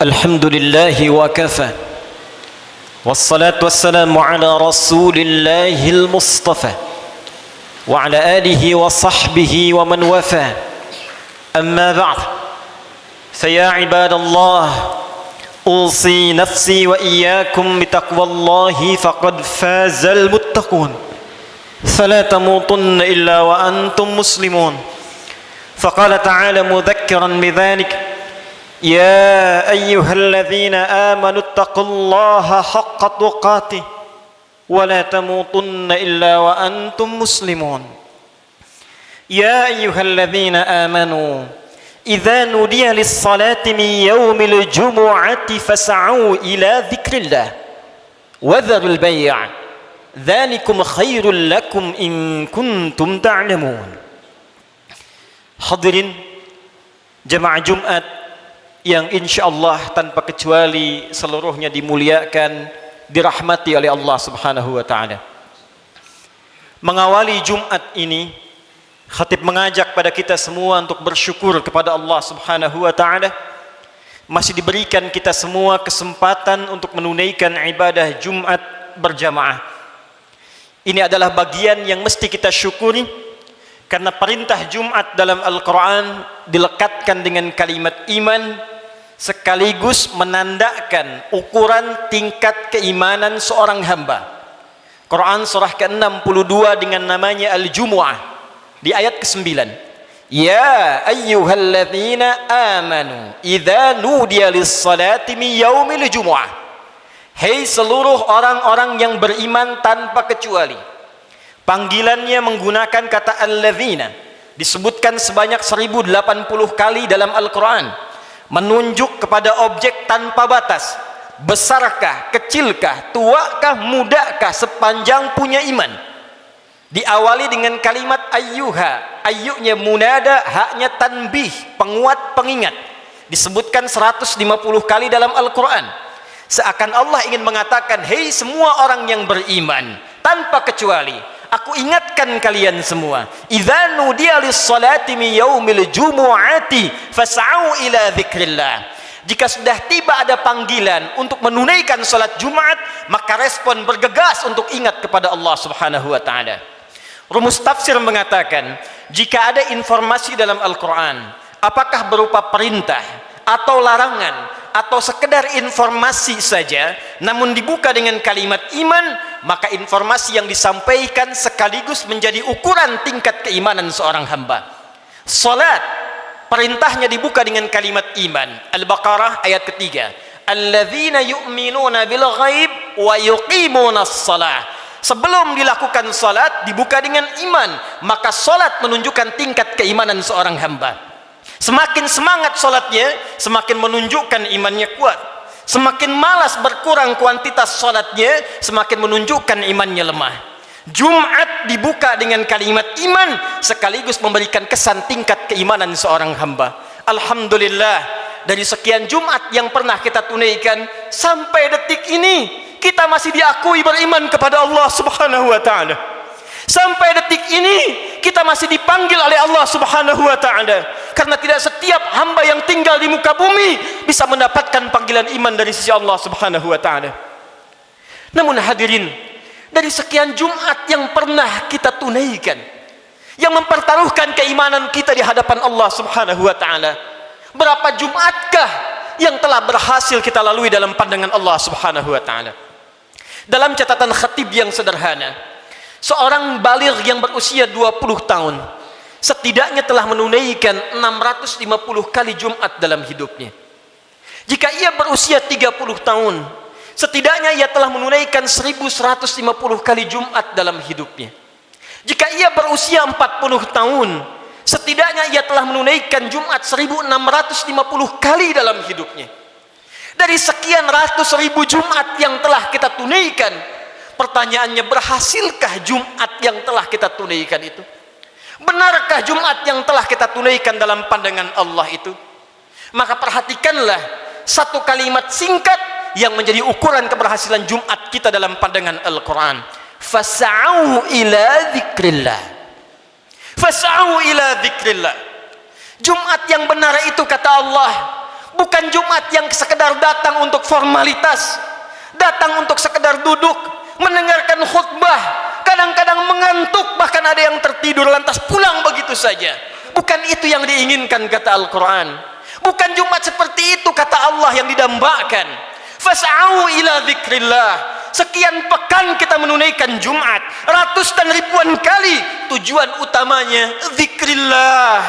الحمد لله وكفى والصلاة والسلام على رسول الله المصطفى وعلى آله وصحبه ومن وفى أما بعد فيا عباد الله أوصي نفسي وإياكم بتقوى الله فقد فاز المتقون فلا تموتن إلا وأنتم مسلمون فقال تعالى مذكرا بذلك يا أيها الذين آمنوا اتقوا الله حق تقاته ولا تموتن إلا وأنتم مسلمون يا أيها الذين آمنوا إذا نودي للصلاة من يوم الجمعة فاسعوا إلى ذكر الله وذروا البيع ذلكم خير لكم إن كنتم تعلمون. Hadirin jemaah Jumat yang insyaallah tanpa kecuali seluruhnya dimuliakan, dirahmati oleh Allah Subhanahu wa taala. Mengawali Jumat ini, khatib mengajak pada kita semua untuk bersyukur kepada Allah Subhanahu wa taala masih diberikan kita semua kesempatan untuk menunaikan ibadah Jumat berjamaah. Ini adalah bagian yang mesti kita syukuri karena perintah Jumat dalam Al-Quran dilekatkan dengan kalimat iman sekaligus menandakan ukuran tingkat keimanan seorang hamba. Quran surah ke-62 dengan namanya Al-Jumu'ah di ayat ke-9. Ya ayyuhalladzina amanu idza nudiya lis-salati min yaumil jumu'ah. Hei seluruh orang-orang yang beriman tanpa kecuali. Panggilannya menggunakan kata alladzina, disebutkan sebanyak 1080 kali dalam Al-Quran, menunjuk kepada objek tanpa batas. Besarkah, kecilkah, tuakah, mudakah, sepanjang punya iman. Diawali dengan kalimat ayyuha, ayyunya munada, haknya tanbih, penguat, pengingat. Disebutkan 150 kali dalam Al-Quran. Seakan Allah ingin mengatakan, hei semua orang yang beriman tanpa kecuali, aku ingatkan kalian semua, idza nudiya lis-salati min yaumil jumu'ati fas'au ila dzikrillah. Jika sudah tiba ada panggilan untuk menunaikan salat Jumat, maka respon bergegas untuk ingat kepada Allah Subhanahu wa taala. Rumus tafsir mengatakan, jika ada informasi dalam Al-Quran, apakah berupa perintah atau larangan atau sekedar informasi saja, namun dibuka dengan kalimat iman, maka informasi yang disampaikan sekaligus menjadi ukuran tingkat keimanan seorang hamba. Salat, perintahnya dibuka dengan kalimat iman. Al-Baqarah ayat ketiga. Alladzina yu'minuna bil ghaib wa yuqimuna as-salah. Sebelum dilakukan salat dibuka dengan iman, maka salat menunjukkan tingkat keimanan seorang hamba. Semakin semangat salatnya, semakin menunjukkan imannya kuat. Semakin malas berkurang kuantitas salatnya, semakin menunjukkan imannya lemah. Jumat dibuka dengan kalimat iman sekaligus memberikan kesan tingkat keimanan seorang hamba. Alhamdulillah, dari sekian Jumat yang pernah kita tunaikan sampai detik ini kita masih diakui beriman kepada Allah Subhanahu wa taala. Sampai detik ini kita masih dipanggil oleh Allah Subhanahu wa taala, karena tidak setiap hamba yang tinggal di muka bumi bisa mendapatkan panggilan iman dari sisi Allah Subhanahu wa taala. Namun hadirin, dari sekian Jumat yang pernah kita tunaikan, yang mempertaruhkan keimanan kita di hadapan Allah Subhanahu wa taala, berapa Jumatkah yang telah berhasil kita lalui dalam pandangan Allah Subhanahu wa taala? Dalam catatan khatib yang sederhana, seorang baligh yang berusia 20 tahun setidaknya telah menunaikan 650 kali Jumat dalam hidupnya. Jika ia berusia 30 tahun, setidaknya ia telah menunaikan 1150 kali Jumat dalam hidupnya. Jika ia berusia 40 tahun, setidaknya ia telah menunaikan Jumat 1650 kali dalam hidupnya. Dari sekian ratus ribu Jumat yang telah kita tunaikan, pertanyaannya, berhasilkah Jumat yang telah kita tunaikan itu? Benarkah Jumat yang telah kita tunaikan dalam pandangan Allah itu? Maka perhatikanlah satu kalimat singkat yang menjadi ukuran keberhasilan Jumat kita dalam pandangan Al-Quran. Fas'au ila dzikrillah. Fas'au ila dzikrillah. Jumat yang benar itu, kata Allah, Bukan Jumat yang sekedar datang untuk formalitas, datang untuk sekedar duduk, mendengarkan khutbah, kadang-kadang mengantuk, bahkan ada yang tertidur lantas pulang begitu saja. Bukan itu yang diinginkan kata Al-Quran. Bukan Jumat seperti itu kata Allah yang didambakan. Fas'au ila dzikrillah. Sekian pekan kita menunaikan Jumat, ratus dan ribuan kali. Tujuan utamanya zikrillah,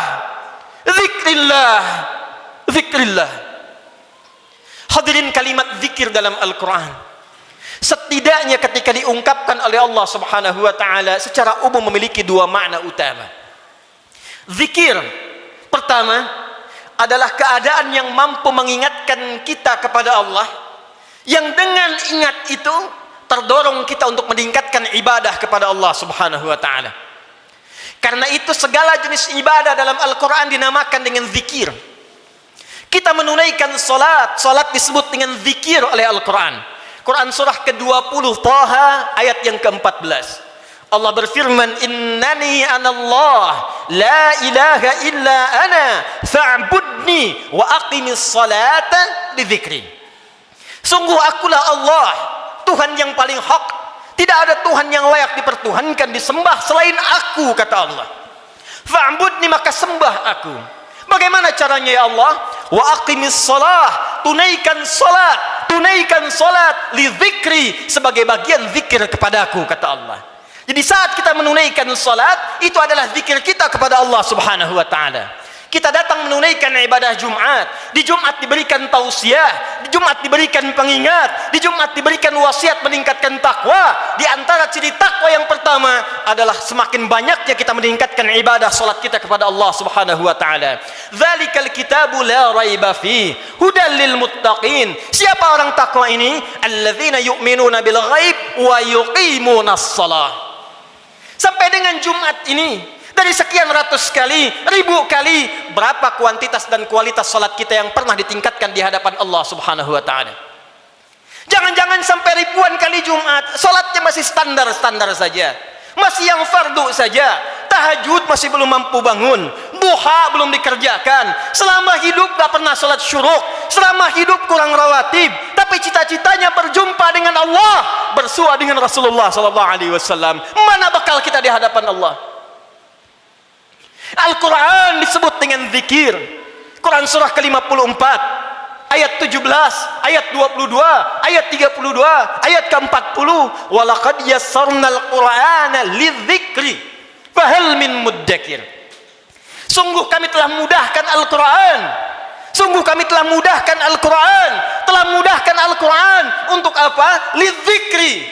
zikrillah, zikrillah. Hadirin, kalimat zikir dalam Al-Quran setidaknya ketika diungkapkan oleh Allah Subhanahu wa ta'ala secara umum memiliki dua makna utama. Zikir pertama adalah keadaan yang mampu mengingatkan kita kepada Allah, yang dengan ingat itu terdorong kita untuk meningkatkan ibadah kepada Allah Subhanahu wa ta'ala. Karena itu segala jenis ibadah dalam Al-Quran dinamakan dengan zikir. Kita menunaikan salat, salat disebut dengan zikir oleh Al-Quran. Quran surah ke-20 Taha ayat yang ke-14. Allah berfirman, innani anallah la ilaha illa ana fa'budni wa aqimis salata li dzikri. Sungguh akulah Allah, Tuhan yang paling hak. Tidak ada Tuhan yang layak dipertuhankan, disembah selain aku, kata Allah. Fa'budni, maka sembah aku. Bagaimana caranya ya Allah? Wa aqimis salah, tunaikan salat, tunaikan salat li dzikri, sebagai bagian zikir kepadaku, kata Allah. Jadi saat kita menunaikan salat, itu adalah zikir kita kepada Allah Subhanahu wa ta'ala. Kita datang menunaikan ibadah Jumat. Di Jumat diberikan tausiah, di Jumat diberikan pengingat, di Jumat diberikan wasiat meningkatkan takwa. Di antara ciri takwa yang pertama adalah semakin banyaknya kita meningkatkan ibadah salat kita kepada Allah Subhanahu wa taala. Dzalikal kitabu la raiba fi hudal lil muttaqin. Siapa orang takwa ini? Alladzina yu'minuna bil ghaib wa yuqimunas shalah. Sampai dengan Jumat ini, dari sekian ratus kali, ribu kali, berapa kuantitas dan kualitas salat kita yang pernah ditingkatkan di hadapan Allah Subhanahu wa ta'ala? Jangan-jangan sampai ribuan kali Jumat, salatnya masih standar-standar saja, masih yang fardu saja, tahajud masih belum mampu bangun, duha belum dikerjakan, selama hidup gak pernah salat syuruk, selama hidup kurang rawatib, tapi cita-citanya berjumpa dengan Allah, bersua dengan Rasulullah SAW. Mana bakal kita di hadapan Allah? Al-Quran disebut dengan zikir. Quran surah ke-54 ayat 17, ayat 22, ayat 32, ayat ke-40. Walaqad yassarnal Qur'ana lidzikri fahal min muddakir. Sungguh kami telah mudahkan Al-Quran. Sungguh kami telah mudahkan Al-Quran. Telah mudahkan Al-Quran untuk apa? Lidzikri,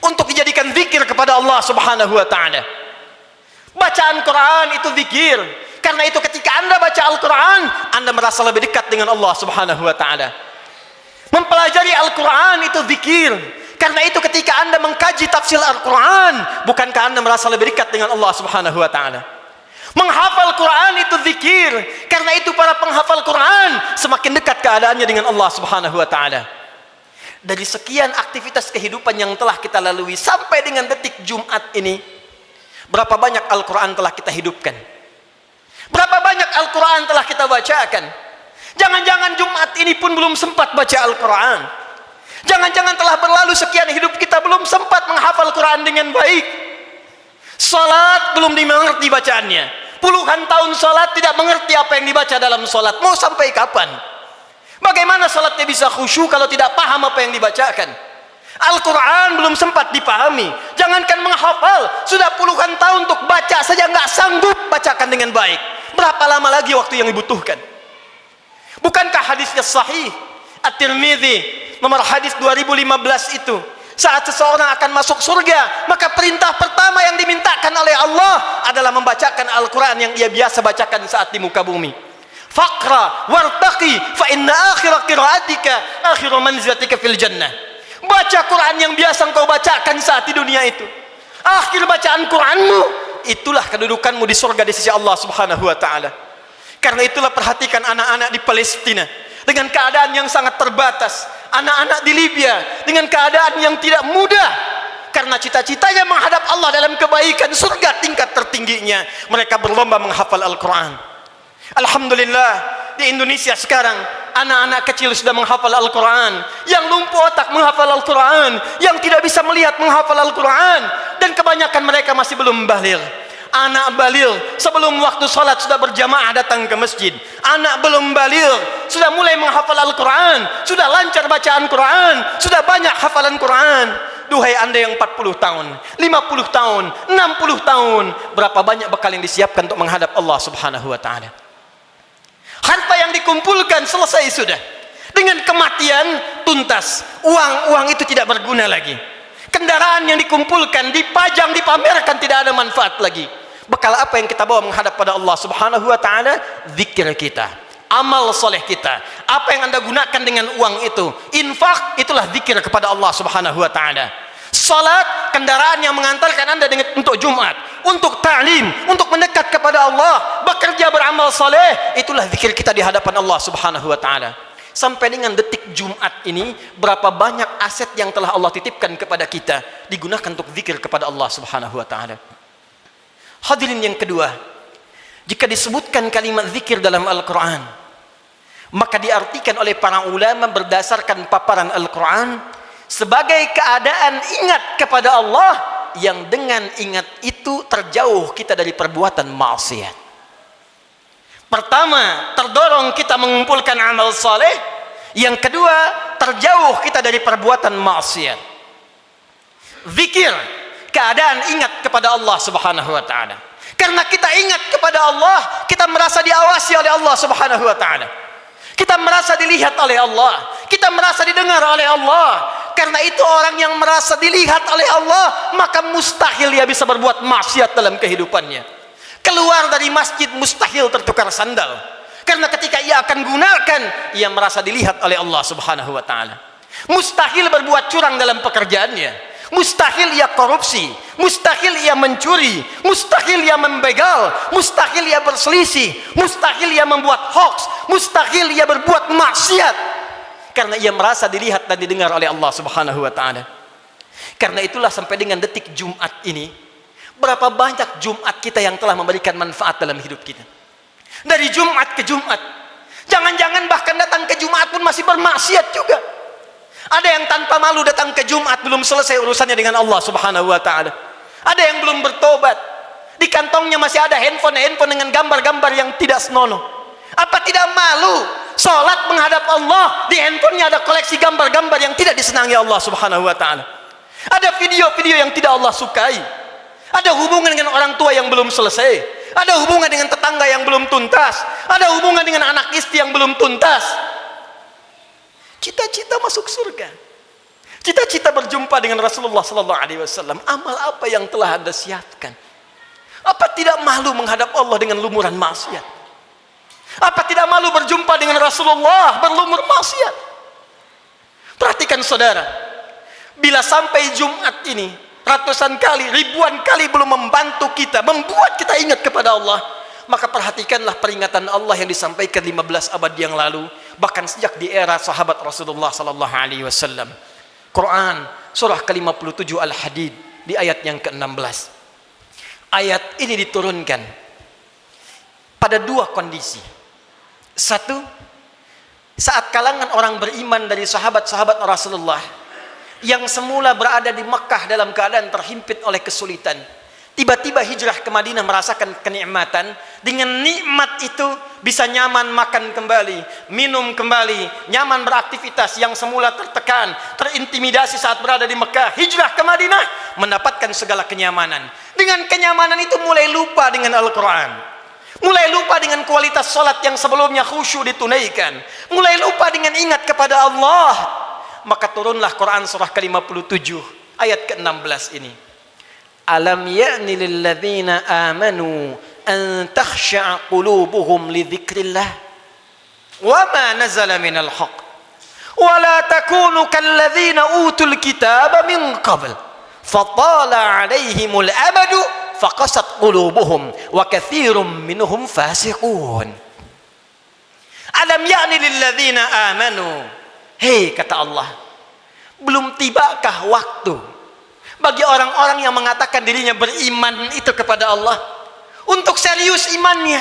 untuk dijadikan zikir kepada Allah Subhanahu wa ta'ala. Bacaan Quran itu zikir. Karena itu ketika Anda baca Al-Quran, Anda merasa lebih dekat dengan Allah Subhanahu wa ta'ala. Mempelajari Al-Quran itu zikir. Karena itu ketika Anda mengkaji tafsir Al-Quran, bukankah Anda merasa lebih dekat dengan Allah Subhanahu wa ta'ala? Menghafal Quran itu zikir. Karena itu para penghafal Quran semakin dekat keadaannya dengan Allah Subhanahu wa ta'ala. Dari sekian aktivitas kehidupan yang telah kita lalui sampai dengan detik Jumat ini, berapa banyak Al-Quran telah kita hidupkan? Berapa banyak Al-Quran telah kita bacakan? Jangan-jangan Jumat ini pun belum sempat baca Al-Quran. Jangan-jangan telah berlalu sekian hidup kita belum sempat menghafal Quran dengan baik. Salat belum dimengerti bacaannya. Puluhan tahun salat tidak mengerti apa yang dibaca dalam salat. Mau sampai kapan? Bagaimana salatnya bisa khusyuk kalau tidak paham apa yang dibacakan? Al-Quran belum sempat dipahami, jangankan menghafal, sudah puluhan tahun untuk baca saja nggak sanggup bacakan dengan baik. Berapa lama lagi waktu yang dibutuhkan? Bukankah hadisnya sahih At-Tirmidzi nomor hadis 2015 itu, saat seseorang akan masuk surga, maka perintah pertama yang dimintakan oleh Allah adalah membacakan Al-Quran yang ia biasa bacakan saat di muka bumi. Faqra wartaqi fa inna akhira qiraatika akhiru manzilatika fil jannah. Baca Quran yang biasa engkau bacakan saat di dunia itu, akhir bacaan Quranmu, itulah kedudukanmu di surga di sisi Allah Subhanahu wa ta'ala. Karena itulah perhatikan anak-anak di Palestina dengan keadaan yang sangat terbatas, anak-anak di Libya dengan keadaan yang tidak mudah, karena cita-citanya menghadap Allah dalam kebaikan, surga tingkat tertingginya, mereka berlomba menghafal Al-Quran. Alhamdulillah, di Indonesia sekarang anak-anak kecil sudah menghafal Al-Quran, yang lumpuh otak menghafal Al-Quran, yang tidak bisa melihat menghafal Al-Quran, dan kebanyakan mereka masih belum baligh. Anak baligh sebelum waktu sholat sudah berjamaah datang ke masjid. Anak belum baligh sudah mulai menghafal Al-Quran, sudah lancar bacaan Quran, sudah banyak hafalan Quran. Duhai anda yang 40 tahun, 50 tahun, 60 tahun, berapa banyak bekal yang disiapkan untuk menghadap Allah subhanahu wa ta'ala. Harta yang dikumpulkan selesai sudah. Dengan kematian tuntas. Uang itu tidak berguna lagi. Kendaraan yang dikumpulkan, dipajang, dipamerkan, tidak ada manfaat lagi. Bekal apa yang kita bawa menghadap pada Allah subhanahu wa ta'ala? Zikir kita, amal soleh kita. Apa yang anda gunakan dengan uang itu? Infak, itulah zikir kepada Allah subhanahu wa ta'ala. Salat, kendaraan yang mengantarkan anda untuk Jumat, untuk ta'lim, untuk mendekat kepada Allah. Bekerja, beramal soleh, itulah zikir kita di hadapan Allah subhanahu wa ta'ala. Sampai dengan detik Jumat ini, berapa banyak aset yang telah Allah titipkan kepada kita digunakan untuk zikir kepada Allah subhanahu wa ta'ala. Hadirin yang kedua, jika disebutkan kalimat zikir dalam Al-Quran, maka diartikan oleh para ulama berdasarkan paparan Al-Quran sebagai keadaan ingat kepada Allah yang dengan ingat itu terjauh kita dari perbuatan maksiat. Pertama, terdorong kita mengumpulkan amal saleh. Yang kedua, terjauh kita dari perbuatan maksiat. Zikir, keadaan ingat kepada Allah subhanahu wa ta'ala. Karena kita ingat kepada Allah, kita merasa diawasi oleh Allah subhanahu wa ta'ala. Kita merasa dilihat oleh Allah, kita merasa didengar oleh Allah. Karena itu orang yang merasa dilihat oleh Allah, maka mustahil dia bisa berbuat maksiat dalam kehidupannya. Keluar dari masjid mustahil tertukar sandal. Karena ketika ia akan gunakan, ia merasa dilihat oleh Allah subhanahu wa ta'ala. Mustahil berbuat curang dalam pekerjaannya. Mustahil ia korupsi, mustahil ia mencuri, mustahil ia membegal, mustahil ia berselisih, mustahil ia membuat hoax, mustahil ia berbuat maksiat. Karena ia merasa dilihat dan didengar oleh Allah subhanahu wa ta'ala. Karena itulah sampai dengan detik Jumat ini, berapa banyak Jumat kita yang telah memberikan manfaat dalam hidup kita. Dari Jumat ke Jumat, jangan-jangan bahkan datang ke Jumat pun masih bermaksiat juga. Ada yang tanpa malu datang ke Jumat, belum selesai urusannya dengan Allah subhanahu wa ta'ala. Ada yang belum bertobat, di kantongnya masih ada handphone dengan gambar-gambar yang tidak senonoh. Apa tidak malu sholat menghadap Allah, di handphonenya ada koleksi gambar-gambar yang tidak disenangi Allah subhanahu wa ta'ala. Ada video-video yang tidak Allah sukai. Ada hubungan dengan orang tua yang belum selesai. Ada hubungan dengan tetangga yang belum tuntas. Ada hubungan dengan anak istri yang belum tuntas. Cita-cita masuk surga, cita-cita berjumpa dengan Rasulullah sallallahu alaihi wasallam. Amal apa yang telah anda siapkan? Apa tidak malu menghadap Allah dengan lumuran maksiat? Apa tidak malu berjumpa dengan Rasulullah berlumur maksiat? Perhatikan saudara, bila sampai Jumat ini ratusan kali, ribuan kali belum membantu kita, membuat kita ingat kepada Allah, maka perhatikanlah peringatan Allah yang disampaikan 15 abad yang lalu, bahkan sejak di era sahabat Rasulullah sallallahu alaihi wasallam. Quran surah ke-57 Al-Hadid di ayat yang ke-16. Ayat ini diturunkan pada dua kondisi. Satu, saat kalangan orang beriman dari sahabat-sahabat Rasulullah yang semula berada di Mekah dalam keadaan terhimpit oleh kesulitan, tiba-tiba hijrah ke Madinah merasakan kenikmatan. Dengan nikmat itu bisa nyaman makan kembali, minum kembali, nyaman beraktivitas. Yang semula tertekan, terintimidasi saat berada di Mekah, hijrah ke Madinah mendapatkan segala kenyamanan. Dengan kenyamanan itu mulai lupa dengan Al-Quran, mulai lupa dengan kualitas salat yang sebelumnya khusyuk ditunaikan, mulai lupa dengan ingat kepada Allah. Maka turunlah Quran surah ke-57 ayat ke-16 ini. Alam ya'ni lilladzina amanu an takhsha'a qulubuhum li dzikrillah wa ma nazala minal haqq wa la takunu kalladzina utul kitaba min qabl fatala 'alaihimul amadu faqasat qulubuhum wa katsirum minhum fasiqun. Alam ya'ni lilladzina amanu, hei kata Allah, belum tibakah waktu bagi orang-orang yang mengatakan dirinya beriman itu kepada Allah untuk serius imannya,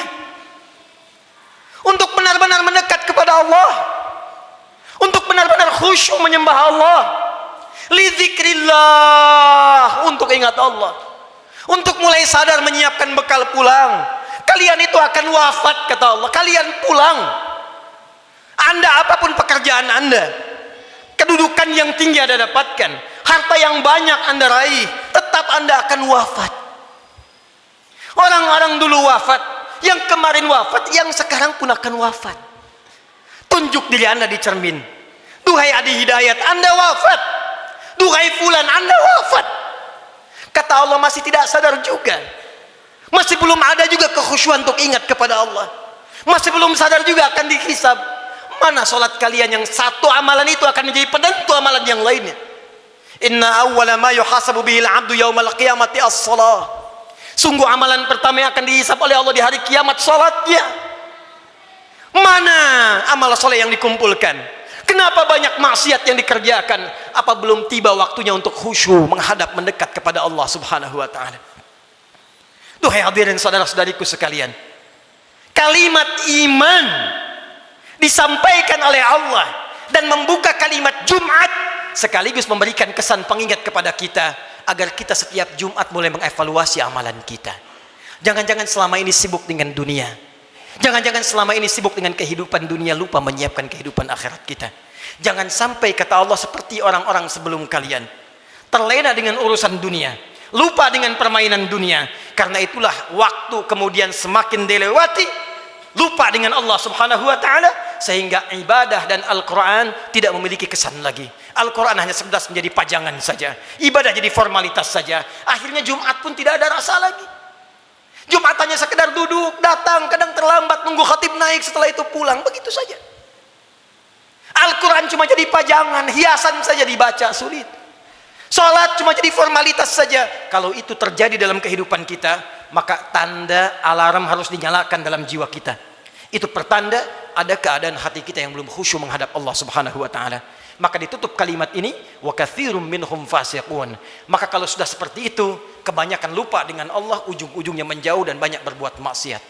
untuk benar-benar mendekat kepada Allah, untuk benar-benar khusyuk menyembah Allah, lidzikrillah, untuk ingat Allah, untuk mulai sadar menyiapkan bekal pulang. Kalian itu akan wafat, kata Allah, kalian pulang. Anda apapun pekerjaan Anda, kedudukan yang tinggi Anda dapatkan, harta yang banyak Anda raih, tetap Anda akan wafat. Orang-orang dulu wafat, yang kemarin wafat, yang sekarang pun akan wafat. Tunjuk diri Anda di cermin. Duhai Adi Hidayat, Anda wafat. Duhai fulan, Anda wafat. Kata Allah, masih tidak sadar juga. Masih belum ada juga kekhusyuan untuk ingat kepada Allah. Masih belum sadar juga akan dihisab. Mana sholat kalian yang satu amalan itu akan menjadi penentu amalan yang lainnya. Inna awwala ma yuhasabu bihil abdu yaumal qiyamati as-salah. Sungguh amalan pertama yang akan dihisab oleh Allah di hari kiamat, salatnya. Mana amal soleh yang dikumpulkan? Kenapa banyak maksiat yang dikerjakan? Apa belum tiba waktunya untuk khusyuk menghadap mendekat kepada Allah Subhanahu wa taala? Duhai hadirin saudara-saudariku sekalian, kalimat iman disampaikan oleh Allah dan membuka kalimat Jumat sekaligus memberikan kesan pengingat kepada kita agar kita setiap Jumat mulai mengevaluasi amalan kita. Jangan-jangan selama ini sibuk dengan dunia. Jangan-jangan selama ini sibuk dengan kehidupan dunia, lupa menyiapkan kehidupan akhirat kita. Jangan sampai, kata Allah, seperti orang-orang sebelum kalian, terlena dengan urusan dunia, lupa dengan permainan dunia. Karena itulah waktu kemudian semakin dilewati, lupa dengan Allah Subhanahu wa taala, sehingga ibadah dan Al-Quran tidak memiliki kesan lagi. Al-Quran hanya sekedar menjadi pajangan saja, ibadah jadi formalitas saja. Akhirnya Jumat pun tidak ada rasa lagi. Jumat hanya sekedar duduk, datang, kadang terlambat, nunggu khatib naik, setelah itu pulang, begitu saja. Al-Quran cuma jadi pajangan, hiasan saja dibaca, sulit. Salat cuma jadi formalitas saja. Kalau itu terjadi dalam kehidupan kita, maka tanda alarm harus dinyalakan dalam jiwa kita. Itu pertanda ada keadaan hati kita yang belum khusyuk menghadap Allah Subhanahu wa taala. Maka ditutup kalimat ini, wa katsirum minhum fasiqun. Maka kalau sudah seperti itu, kebanyakan lupa dengan Allah, ujung-ujungnya menjauh dan banyak berbuat maksiat.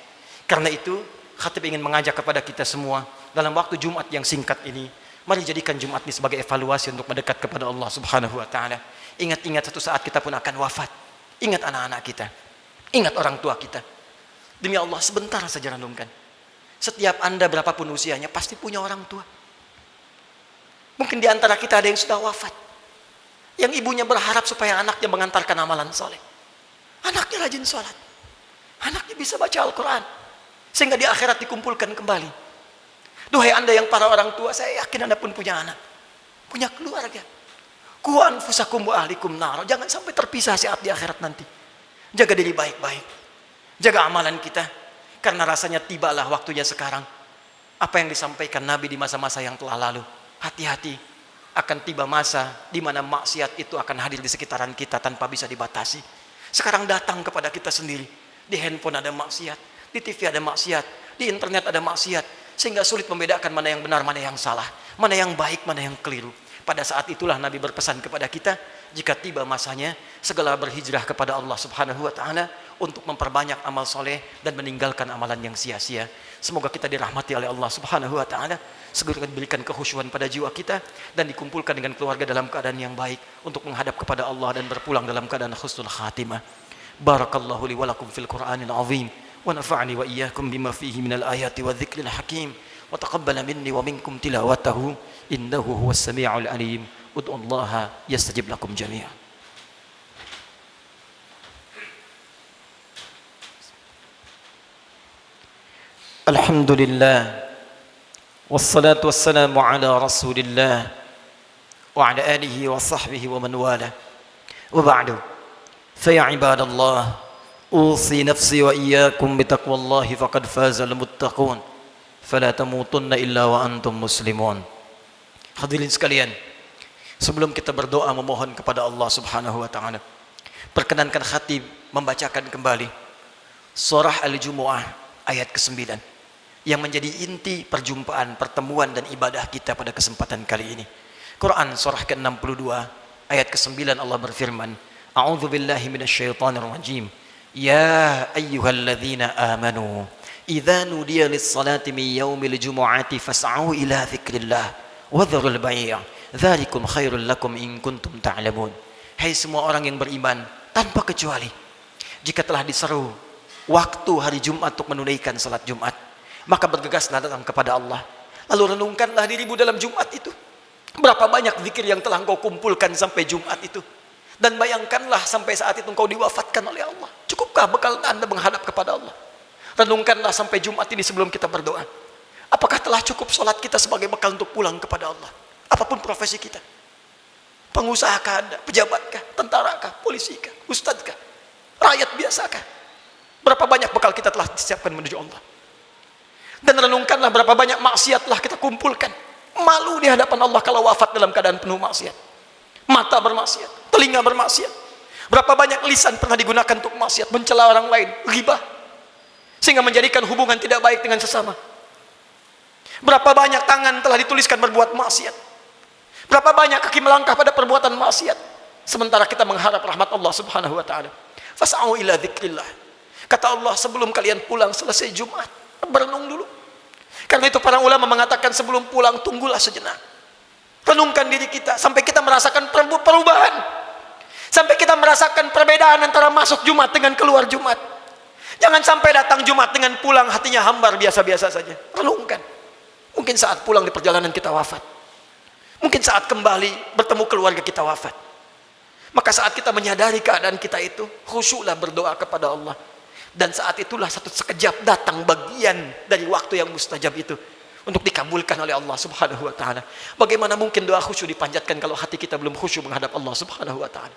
Karena itu, khatib ingin mengajak kepada kita semua dalam waktu Jumat yang singkat ini, mari jadikan Jumat ini sebagai evaluasi untuk mendekat kepada Allah Subhanahu wa taala. Ingat-ingat satu saat kita pun akan wafat. Ingat anak-anak kita. Ingat orang tua kita. Demi Allah, sebentar saja renungkan. Setiap Anda berapapun usianya pasti punya orang tua. Mungkin di antara kita ada yang sudah wafat, yang ibunya berharap supaya anaknya mengantarkan amalan soleh. Anaknya rajin sholat, anaknya bisa baca Al-Quran, sehingga di akhirat dikumpulkan kembali. Duhai Anda yang para orang tua, saya yakin Anda pun punya anak, punya keluarga. Qu anfusakum wa ahlikum nar. Jangan sampai terpisah saat di akhirat nanti. Jaga diri baik-baik, jaga amalan kita, karena rasanya tibalah waktunya sekarang. Apa yang disampaikan Nabi di masa-masa yang telah lalu, hati-hati, akan tiba masa di mana maksiat itu akan hadir di sekitaran kita tanpa bisa dibatasi. Sekarang datang kepada kita sendiri. Di handphone ada maksiat, di TV ada maksiat, di internet ada maksiat, sehingga sulit membedakan mana yang benar, mana yang salah, mana yang baik, mana yang keliru. Pada saat itulah Nabi berpesan kepada kita, jika tiba masanya, segala berhijrah kepada Allah Subhanahu wa taala untuk memperbanyak amal soleh dan meninggalkan amalan yang sia-sia. Semoga kita dirahmati oleh Allah Subhanahu wa taala, segera diberikan kekhusyuan pada jiwa kita dan dikumpulkan dengan keluarga dalam keadaan yang baik untuk menghadap kepada Allah dan berpulang dalam keadaan husnul khatimah. Barakallahu li wa lakum fil Qur'anil azim wa nafa'ani wa iyyakum bima fihi minal ayati wa dzikril hakim wa taqabbala minni wa minkum tilawatahu innahu huwas samiul alim. Ud'ullaha yastajib lakum jami'an. Alhamdulillah wassalatu wassalamu ala rasulillah wa ala alihi wa sahbihi wa man wala wa ba'du fa ya ibadallah usi nafsi wa iyyakum bitaqwallahi faqad faza al-muttaqun fala tamutunna illa wa antum muslimun. Hadirin sekalian, sebelum kita berdoa memohon kepada Allah Subhanahu wa taala, perkenankan khatib membacakan kembali surah Al-Jumu'ah ayat ke-9 yang menjadi inti perjumpaan, pertemuan dan ibadah kita pada kesempatan kali ini. Quran surah ke-62 ayat ke-9 Allah berfirman, A'udzu billahi minasyaitonir rajim. Ya ayyuhalladzina amanu idza nudiya lis-salati min yaumil jumu'ati fas'au ila dzikrillah wa dzarul bai'. Dzalikum khairul lakum in kuntum ta'lamun. Hai semua orang yang beriman tanpa kecuali, jika telah diseru waktu hari Jumat untuk menunaikan salat Jumat, maka bergegaslah datang kepada Allah. Lalu renungkanlah dirimu dalam Jumat itu. Berapa banyak zikir yang telah engkau kumpulkan sampai Jumat itu. Dan bayangkanlah sampai saat itu engkau diwafatkan oleh Allah. Cukupkah bekal Anda menghadap kepada Allah? Renungkanlah sampai Jumat ini sebelum kita berdoa. Apakah telah cukup salat kita sebagai bekal untuk pulang kepada Allah? Apapun profesi kita. Pengusahakah Anda? Pejabatkah? Tentarakah? Polisikah? Ustadzkah? Rakyat biasakah? Berapa banyak bekal kita telah disiapkan menuju Allah? Dan renungkanlah berapa banyak maksiat telah kita kumpulkan. Malu di hadapan Allah kalau wafat dalam keadaan penuh maksiat. Mata bermaksiat, telinga bermaksiat. Berapa banyak lisan pernah digunakan untuk maksiat, mencela orang lain, ghibah, sehingga menjadikan hubungan tidak baik dengan sesama. Berapa banyak tangan telah dituliskan berbuat maksiat. Berapa banyak kaki melangkah pada perbuatan maksiat, sementara kita mengharap rahmat Allah Subhanahu wa taala. Fas'au ila dzikrillah. Kata Allah, sebelum kalian pulang selesai Jumat, berenung dulu. Karena itu para ulama mengatakan sebelum pulang tunggulah sejenak. Renungkan diri kita sampai kita merasakan perubahan. Sampai kita merasakan perbedaan antara masuk Jumat dengan keluar Jumat. Jangan sampai datang Jumat dengan pulang hatinya hambar biasa-biasa saja. Renungkan. Mungkin saat pulang di perjalanan kita wafat. Mungkin saat kembali bertemu keluarga kita wafat. Maka saat kita menyadari keadaan kita itu, khusyuklah berdoa kepada Allah. Dan saat itulah satu sekejap datang bagian dari waktu yang mustajab itu untuk dikabulkan oleh Allah Subhanahu wa taala. Bagaimana mungkin doa khusyuk dipanjatkan kalau hati kita belum khusyuk menghadap Allah Subhanahu wa taala?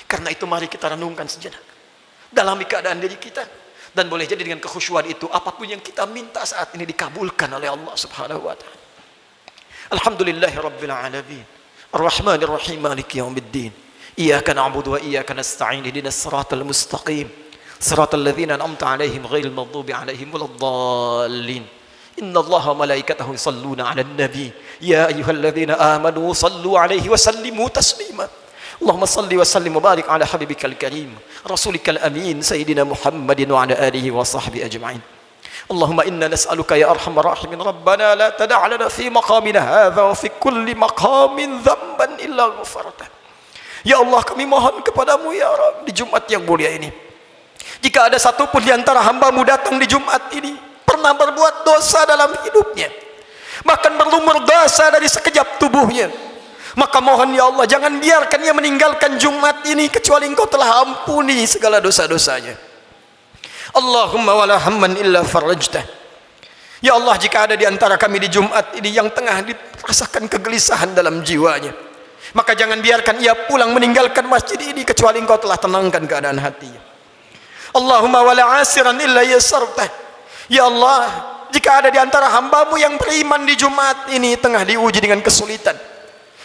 Karena itu mari kita renungkan sejenak. Dalami keadaan diri kita, dan boleh jadi dengan kekhusyuan itu apapun yang kita minta saat ini dikabulkan oleh Allah Subhanahu wa taala. Alhamdulillahirabbil alamin. Arrahmanir rahim, maliki yaumiddin. Iyyaka na'budu wa iyyaka nasta'in. Ihdinas siratal mustaqim. Siratal ladzina an'amta 'alaihim ghairil maghdubi 'alaihim waladdallin. Innallaha wa malaikatahu yusalluna 'alan nabi. Ya ayyuhalladzina amanu sallu 'alaihi wa sallimu taslima. Allahumma salli wa sallim wa barik 'ala habibikal karim, rasulikal amin, sayyidina Muhammadin wa 'ala alihi wa sahbihi ajma'in. Allahumma inna nas'aluka ya arhamar rahimin rabbana la tada' lana fi maqamina hadza wa fi kulli maqamin dhanban illa ghafartah. Ya Allah, kami mohon kepadamu ya Rabb di Jumat yang mulia ini. Jika ada satupun di antara hamba-Mu datang di Jumat ini pernah berbuat dosa dalam hidupnya, bahkan berlumur dosa dari sekejap tubuhnya, maka mohon ya Allah, jangan biarkan ia meninggalkan Jumat ini kecuali Engkau telah ampuni segala dosa-dosanya. Allahumma wala hamman illa farajtah. Ya Allah, jika ada di antara kami di Jumat ini yang tengah dirasakan kegelisahan dalam jiwanya, maka jangan biarkan ia pulang meninggalkan masjid ini kecuali Engkau telah tenangkan keadaan hatinya. Allahumma wala asiran illa yasartah. Ya Allah, jika ada di antara hamba-Mu yang beriman di Jumat ini tengah diuji dengan kesulitan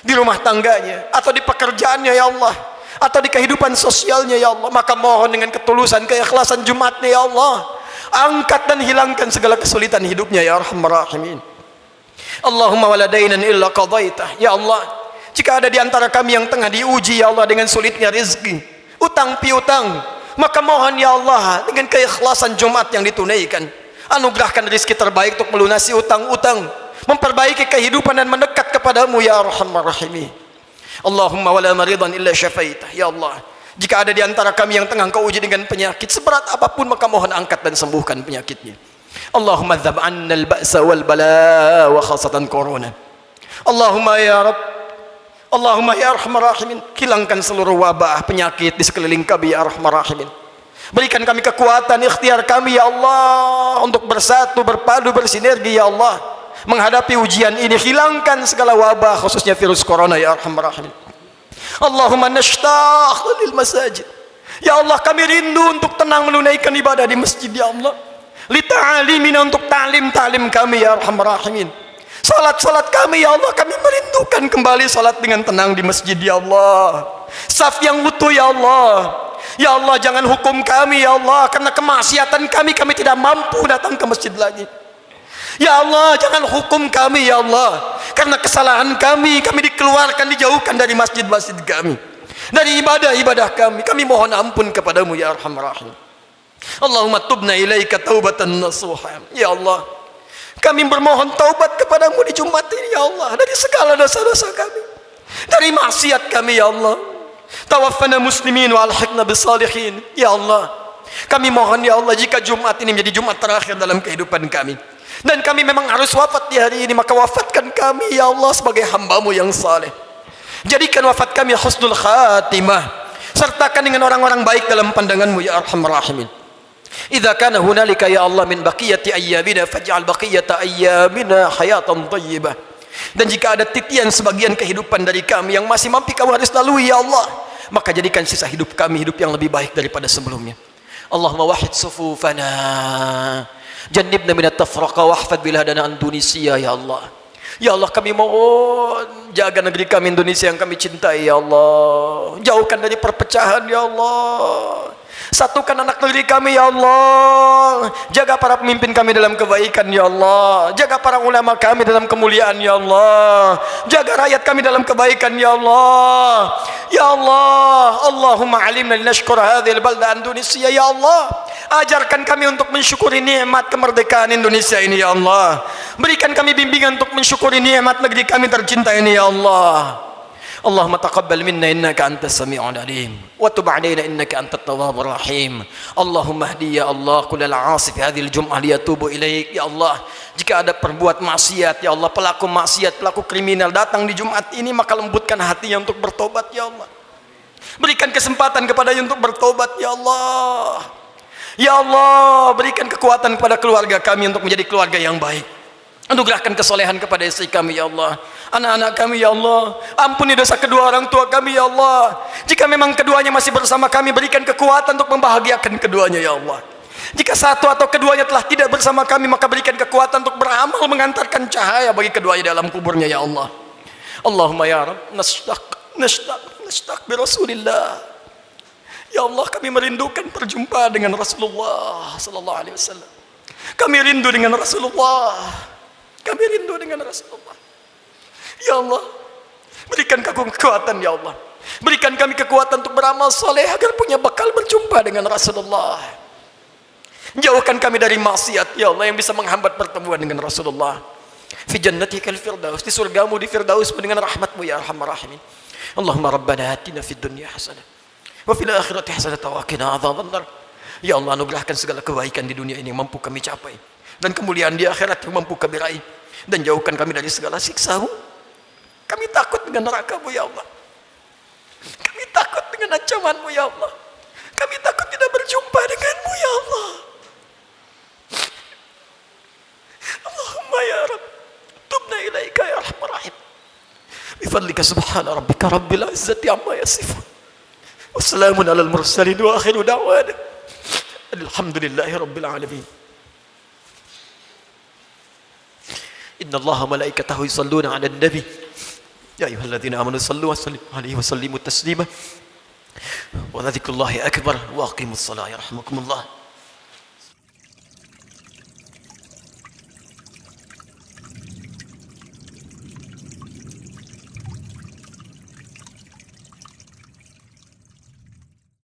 di rumah tangganya atau di pekerjaannya ya Allah, atau di kehidupan sosialnya ya Allah, maka mohon dengan ketulusan keikhlasan Jumatnya ya Allah, angkat dan hilangkan segala kesulitan hidupnya ya Arhamar Rahimin. Allahumma wala dainan illa qadaitah. Ya Allah, jika ada di antara kami yang tengah diuji ya Allah dengan sulitnya rezeki, utang piutang, maka mohon ya Allah dengan keikhlasan Jumat yang ditunaikan, anugerahkan rezeki terbaik untuk melunasi utang-utang, memperbaiki kehidupan dan mendekat kepadamu ya Arhamar Rahimin. Allahumma wala maridan illa syafaitah. Ya Allah, jika ada di antara kami yang tengah Engkau uji dengan penyakit seberat apapun, maka mohon angkat dan sembuhkan penyakitnya. Allahumma dzab 'anna al-ba'sa wal bala wa khasatan corona. Allahumma ya Rabb, Allahumma ya Arhamar Rahimin, hilangkan seluruh wabah penyakit di sekeliling kami ya Arhamar Rahimin. Berikan kami kekuatan ikhtiar kami ya Allah untuk bersatu, berpadu, bersinergi ya Allah menghadapi ujian ini. Hilangkan segala wabah khususnya virus corona ya Arhamar Rahimin. Allahumma nashtaq lil masajid. Ya Allah, kami rindu untuk tenang menunaikan ibadah di masjid ya Allah. Li ta'alimina, untuk ta'lim kami ya Arhamar Rahimin. Salat kami ya Allah, kami merindukan kembali salat dengan tenang di masjid ya Allah. Saf yang utuh ya Allah. Ya Allah, jangan hukum kami ya Allah, karena kemaksiatan kami tidak mampu datang ke masjid lagi. Ya Allah, jangan hukum kami ya Allah, karena kesalahan kami dikeluarkan, dijauhkan dari masjid-masjid kami, dari ibadah-ibadah kami. Kami mohon ampun kepadamu ya Arhamar Rahim. Allahumma tubna ilaika taubatan nasuha. Ya Allah, kami bermohon taubat kepadamu di Jumat ini ya Allah, dari segala dosa-dosa kami, dari maksiat kami ya Allah. Tawaffana muslimin wa alhiqna bisalihin. Ya Allah, kami mohon ya Allah, jika Jumat ini menjadi Jumat terakhir dalam kehidupan kami, dan kami memang harus wafat di hari ini, maka wafatkan kami ya Allah sebagai hamba-Mu yang saleh. Jadikan wafat kami husnul khatimah, sertakan dengan orang-orang baik dalam pandangan-Mu ya arhamar rahimin. Idza kana hunalika ya Allah min baqiyati ayyamina faj'al baqiyata ayyamina hayatan thayyibah. Dan jika ada titian sebagian kehidupan dari kami yang masih mampu Kami harus lalui ya Allah, maka jadikan sisa hidup kami hidup yang lebih baik daripada sebelumnya. Allahumma wahid sufufana, jannibna minat tafraqa wahfad biladana Indonesia ya Allah. Ya Allah, kami mohon jaga negeri kami Indonesia yang kami cintai ya Allah. Jauhkan dari perpecahan ya Allah. Satukan anak negeri kami ya Allah. Jaga para pemimpin kami dalam kebaikan ya Allah. Jaga para ulama kami dalam kemuliaan ya Allah. Jaga rakyat kami dalam kebaikan ya Allah. Ya Allah, Allahumma alimna linashkur hadhil balda Indonesia ya Allah. Ajarkan kami untuk mensyukuri nikmat kemerdekaan Indonesia ini ya Allah. Berikan kami bimbingan untuk mensyukuri nikmat negeri kami tercinta ini ya Allah. Allahumma taqabbal minna innaka antas sami'ul alim wa tub 'alaina innaka antat tawwabur rahim. Allahumma hdi ya Allah kullal 'asi fi hadhil jum'ah liyatubu ilaik ya Allah. Jika ada perbuat maksiat ya Allah, pelaku maksiat, pelaku kriminal datang di Jumat ini, maka lembutkan hatinya untuk bertobat ya Allah. Berikan kesempatan kepadanya untuk bertobat ya Allah. Ya Allah, berikan kekuatan kepada keluarga kami untuk menjadi keluarga yang baik. Anugerahkan kesolehan kepada istri kami ya Allah, anak-anak kami ya Allah. Ampuni dosa kedua orang tua kami ya Allah. Jika memang keduanya masih bersama kami, berikan kekuatan untuk membahagiakan keduanya ya Allah. Jika satu atau keduanya telah tidak bersama kami, maka berikan kekuatan untuk beramal mengantarkan cahaya bagi keduanya dalam kuburnya ya Allah. Allahumma ya Rabb, nashtaq bi Rasulillah. Ya Allah, kami merindukan perjumpaan dengan Rasulullah sallallahu alaihi wasallam. Kami rindu dengan Rasulullah. Kami rindu dengan Rasulullah. Ya Allah, berikan kekuatan ya Allah. Berikan kami kekuatan untuk beramal soleh agar punya bekal berjumpa dengan Rasulullah. Jauhkan kami dari maksiat ya Allah yang bisa menghambat pertemuan dengan Rasulullah. Fi jannatikal firdaus, di surgamu di firdaus dengan rahmatmu ya arhamar rahimin. Allahumma rabbana atina fid dunya hasanah wa fil akhirati hasanah wa qina adzabannar. Ya Allah, anugerahkan segala kebaikan di dunia ini yang mampu kami capai, dan kemuliaan di akhirat yang mampu kami raih, dan jauhkan kami dari segala siksa-Mu. Kami takut dengan neraka-Mu ya Allah. Kami takut dengan ancaman-Mu ya Allah. Kami takut tidak berjumpa dengan-Mu ya Allah. Allahumma ya Rabb, tubna ilaika ya arhamar rahim. Bifadlika subhana rabbika rabbil izzati amma yasifun. Wassalamun alal mursalin wa akhiru da'wana alhamdulillahi rabbil alamin. Inna Allaha malaikatahu yusalluna 'alan nabi ya ayyuhalladzina amanu sallu wa sallimu 'alaihi wa sallimu taslima wa dzikrullahi akbar wa aqimus salata yarhamukumullah.